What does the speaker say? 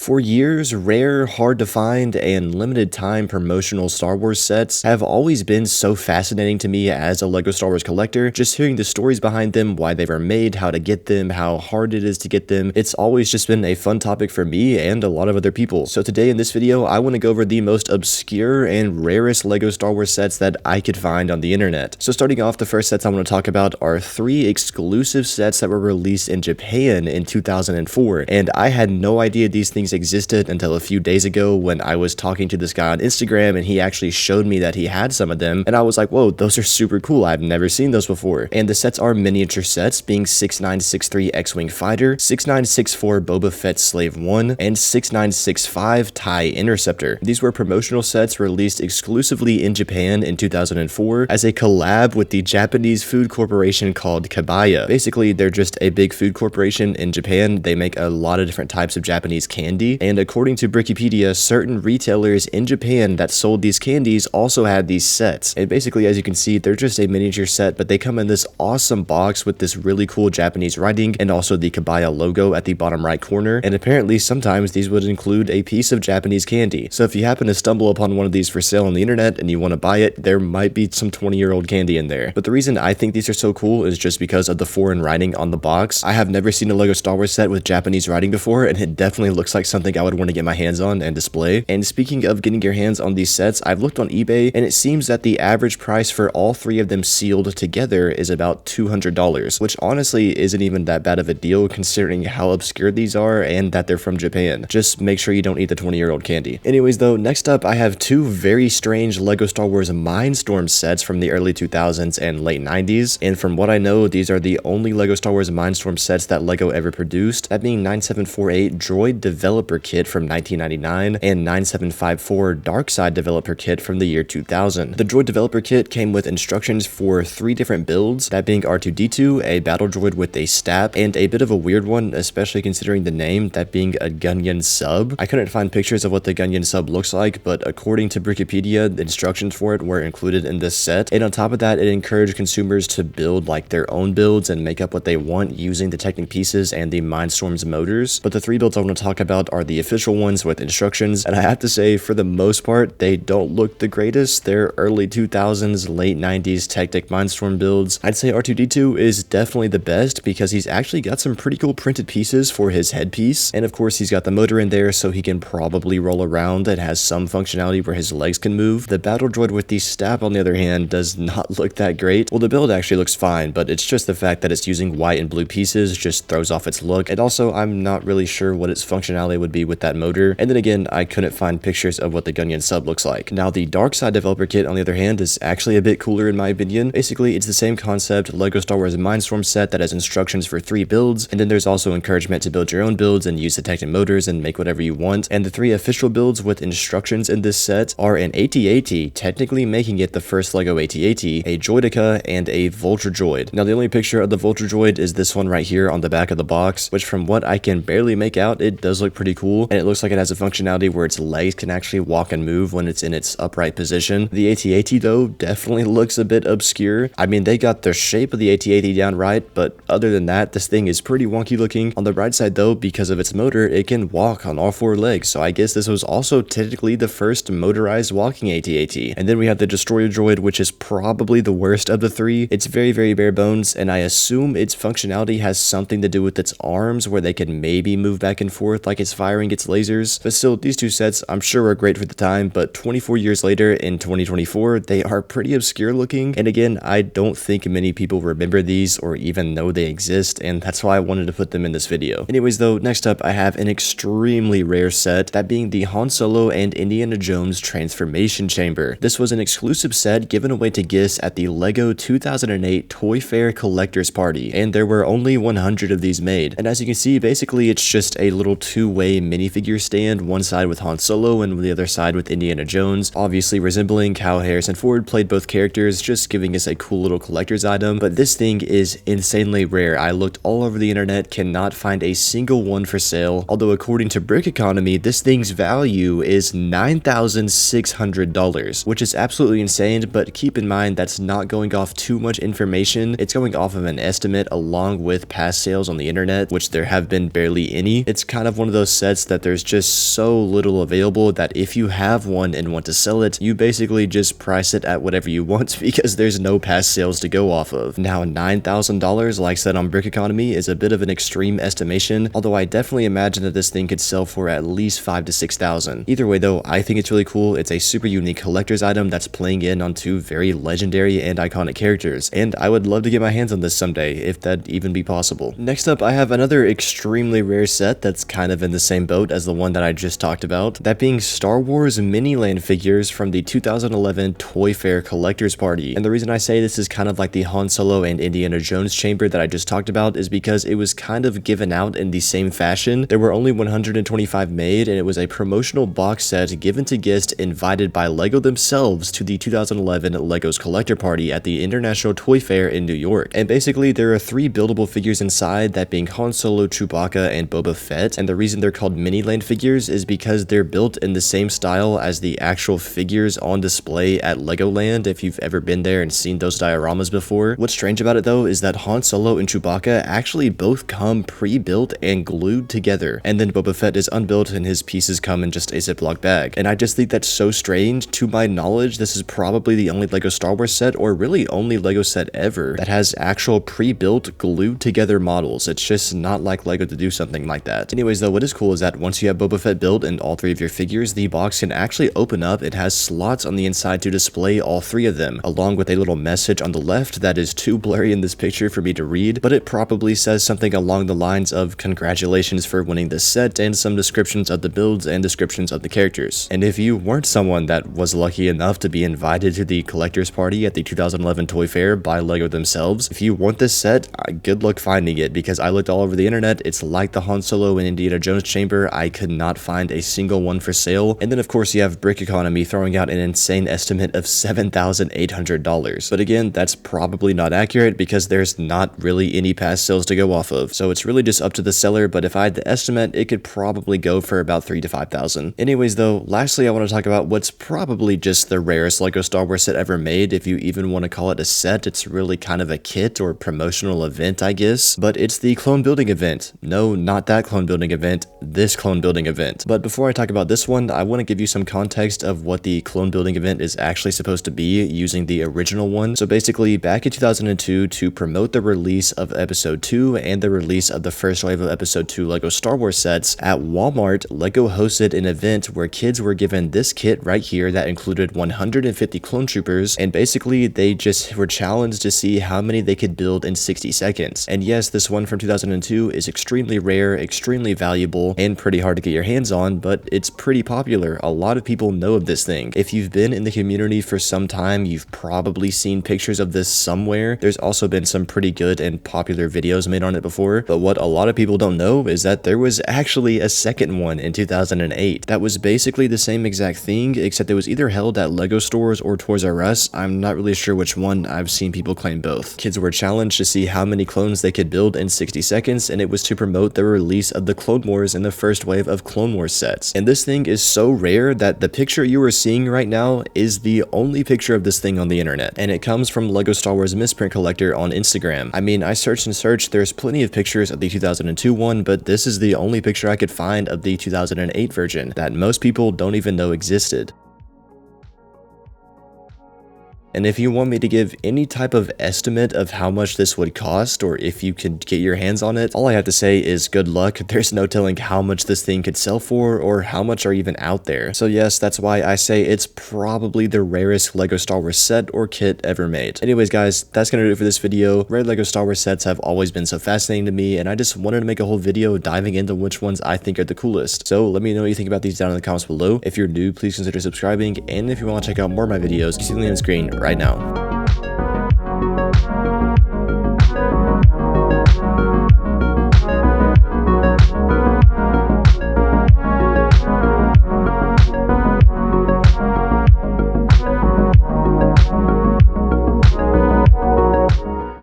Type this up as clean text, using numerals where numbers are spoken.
For years, rare, hard to find, and limited time promotional Star Wars sets have always been so fascinating to me as a LEGO Star Wars collector. Just hearing the stories behind them, why they were made, how to get them, how hard it is to get them, it's always just been a fun topic for me and a lot of other people. So today in this video, I want to go over the most obscure and rarest LEGO Star Wars sets that I could find on the internet. So starting off, the first sets I want to talk about are 3 exclusive sets that were released in Japan in 2004, and I had no idea these things existed until a few days ago when I was talking to this guy on Instagram and he actually showed me that he had some of them, and I was like, whoa, those are super cool, I've never seen those before. And the sets are miniature sets, being 6963 X-Wing Fighter, 6964 Boba Fett Slave 1, and 6965 TIE Interceptor. These were promotional sets released exclusively in Japan in 2004 as a collab with the Japanese food corporation called Kabaya. Basically, they're just a big food corporation in Japan. They make a lot of different types of Japanese candy, and according to Wikipedia, certain retailers in Japan that sold these candies also had these sets. And basically, as you can see, they're just a miniature set, but they come in this awesome box with this really cool Japanese writing and also the Kabaya logo at the bottom right corner. And apparently, sometimes these would include a piece of Japanese candy. So if you happen to stumble upon one of these for sale on the internet and you want to buy it, there might be some 20-year-old candy in there. But the reason I think these are so cool is just because of the foreign writing on the box. I have never seen a LEGO Star Wars set with Japanese writing before, and it definitely looks like something I would want to get my hands on and display. And speaking of getting your hands on these sets, I've looked on eBay and it seems that the average price for all 3 of them sealed together is about $200, which honestly isn't even that bad of a deal considering how obscure these are and that they're from Japan. Just make sure you don't eat the 20-year-old candy. Anyways though, next up I have 2 very strange LEGO Star Wars Mindstorms sets from the early 2000s and late 90s, and from what I know, these are the only LEGO Star Wars Mindstorm sets that LEGO ever produced, that being 9748 Droid Developer Kit from 1999 and 9754 Darkside Developer Kit from the year 2000. The Droid Developer Kit came with instructions for 3 different builds, that being R2-D2, a battle droid with a stab, and a bit of a weird one, especially considering the name, that being a Gunyan sub. I couldn't find pictures of what the Gunyan sub looks like, but according to Wikipedia, the instructions for it were included in this set, and on top of that, it encouraged consumers to build like their own builds and make up what they want using the Technic pieces and the Mindstorms motors. But the 3 builds I want to talk about are the official ones with instructions, and I have to say, for the most part, they don't look the greatest. They're early 2000s, late 90s Technic Mindstorm builds. I'd say R2-D2 is definitely the best because he's actually got some pretty cool printed pieces for his headpiece, and of course he's got the motor in there so he can probably roll around. It has some functionality where his legs can move. The battle droid with the stab, on the other hand, does not look that great. Well, the build actually looks fine, but it's just the fact that it's using white and blue pieces just throws off its look, and also I'm not really sure what its functionality would be with that motor. And then again, I couldn't find pictures of what the Gunyan sub looks like. Now, the Darkside Developer Kit, on the other hand, is actually a bit cooler in my opinion. Basically, it's the same concept, LEGO Star Wars Mindstorm set that has instructions for 3 builds, and then there's also encouragement to build your own builds and use the Technic motors and make whatever you want. And the 3 official builds with instructions in this set are an AT-AT, technically making it the first LEGO AT-AT, a Droidica, and a Vulture Droid. Now, the only picture of the Vulture Droid is this one right here on the back of the box, which from what I can barely make out, it does look pretty cool, and it looks like it has a functionality where its legs can actually walk and move when it's in its upright position. The AT-AT though definitely looks a bit obscure. I mean, they got the shape of the AT-AT down right, but other than that, this thing is pretty wonky looking. On the right side though, because of its motor, it can walk on all 4 legs, so I guess this was also technically the first motorized walking AT-AT. And then we have the Destroyer Droid, which is probably the worst of the 3. It's very, very bare bones, and I assume its functionality has something to do with its arms, where they can maybe move back and forth like it's firing its lasers. But still, these 2 sets I'm sure are great for the time, but 24 years later in 2024, they are pretty obscure looking, and again, I don't think many people remember these or even know they exist, and that's why I wanted to put them in this video. Anyways though, next up I have an extremely rare set, that being the Han Solo and Indiana Jones Transformation Chamber. This was an exclusive set given away to gifts at the LEGO 2008 Toy Fair Collectors Party, and there were only 100 of these made. And as you can see, basically it's just a little 2-way minifigure stand, one side with Han Solo and the other side with Indiana Jones, obviously resembling how Harrison Ford played both characters, just giving us a cool little collector's item. But this thing is insanely rare. I looked all over the internet, cannot find a single one for sale, although according to Brick Economy, this thing's value is $9,600, which is absolutely insane, but keep in mind that's not going off too much information. It's going off of an estimate along with past sales on the internet, which there have been barely any. It's kind of one of those sets that there's just so little available that if you have one and want to sell it, you basically just price it at whatever you want because there's no past sales to go off of. Now, $9,000, like I said on Brick Economy, is a bit of an extreme estimation, although I definitely imagine that this thing could sell for at least $5,000 to $6,000. Either way though, I think it's really cool. It's a super unique collector's item that's playing in on two very legendary and iconic characters, and I would love to get my hands on this someday, if that'd even be possible. Next up, I have another extremely rare set that's kind of in the same boat as the one that I just talked about, that being Star Wars Miniland figures from the 2011 Toy Fair Collector's Party. And the reason I say this is kind of like the Han Solo and Indiana Jones chamber that I just talked about is because it was kind of given out in the same fashion. There were only 125 made, and it was a promotional box set given to guests invited by LEGO themselves to the 2011 LEGO's Collector Party at the International Toy Fair in New York. And basically, there are 3 buildable figures inside, that being Han Solo, Chewbacca, and Boba Fett. And the reason they're called Miniland figures is because they're built in the same style as the actual figures on display at Legoland, if you've ever been there and seen those dioramas before. What's strange about it though is that Han Solo and Chewbacca actually both come pre-built and glued together, and then Boba Fett is unbuilt and his pieces come in just a Ziploc bag. And I just think that's so strange. To my knowledge, this is probably the only LEGO Star Wars set, or really only LEGO set ever, that has actual pre-built glued together models. It's just not like LEGO to do something like that. Anyways though, what is cool is that once you have Boba Fett built and all 3 of your figures, the box can actually open up. It has slots on the inside to display all 3 of them, along with a little message on the left that is too blurry in this picture for me to read, but it probably says something along the lines of congratulations for winning this set, and some descriptions of the builds and descriptions of the characters. And if you weren't someone that was lucky enough to be invited to the collector's party at the 2011 Toy Fair by LEGO themselves, if you want this set, good luck finding it, because I looked all over the internet. It's like the Han Solo and Indiana Jones chamber. I could not find a single one for sale. And then of course you have Brick Economy throwing out an insane estimate of $7,800. But again, that's probably not accurate because there's not really any past sales to go off of. So it's really just up to the seller, but if I had to estimate, it could probably go for about $3,000 to $5,000. Anyways though, lastly I want to talk about what's probably just the rarest LEGO Star Wars set ever made. If you even want to call it a set, it's really kind of a kit or promotional event, I guess. But it's the clone building event. No, not that clone building event, this clone building event. But before I talk about this one, I want to give you some context of what the clone building event is actually supposed to be using the original one. So basically, back in 2002, to promote the release of Episode 2 and the release of the first wave of Episode 2 LEGO Star Wars sets, at Walmart, LEGO hosted an event where kids were given this kit right here that included 150 clone troopers, and basically they just were challenged to see how many they could build in 60 seconds. And yes, this one from 2002 is extremely rare, extremely valuable, and pretty hard to get your hands on, but it's pretty popular. A lot of people know of this thing. If you've been in the community for some time, you've probably seen pictures of this somewhere. There's also been some pretty good and popular videos made on it before, but what a lot of people don't know is that there was actually a second one in 2008 that was basically the same exact thing, except it was either held at LEGO stores or Toys R Us. I'm not really sure which one. I've seen people claim both. Kids were challenged to see how many clones they could build in 60 seconds, and it was to promote the release of the Clone Wars and the first wave of Clone Wars sets. And this thing is so rare that the picture you are seeing right now is the only picture of this thing on the internet, and it comes from LEGO Star Wars Misprint Collector on Instagram. I mean, I searched and searched, there's plenty of pictures of the 2002 one, but this is the only picture I could find of the 2008 version that most people don't even know existed. And if you want me to give any type of estimate of how much this would cost, or if you could get your hands on it, all I have to say is good luck. There's no telling how much this thing could sell for, or how much are even out there. So yes, that's why I say it's probably the rarest LEGO Star Wars set or kit ever made. Anyways guys, that's gonna do it for this video. Rare LEGO Star Wars sets have always been so fascinating to me, and I just wanted to make a whole video diving into which ones I think are the coolest. So let me know what you think about these down in the comments below. If you're new, please consider subscribing, and if you want to check out more of my videos, you see the link on the screen right now.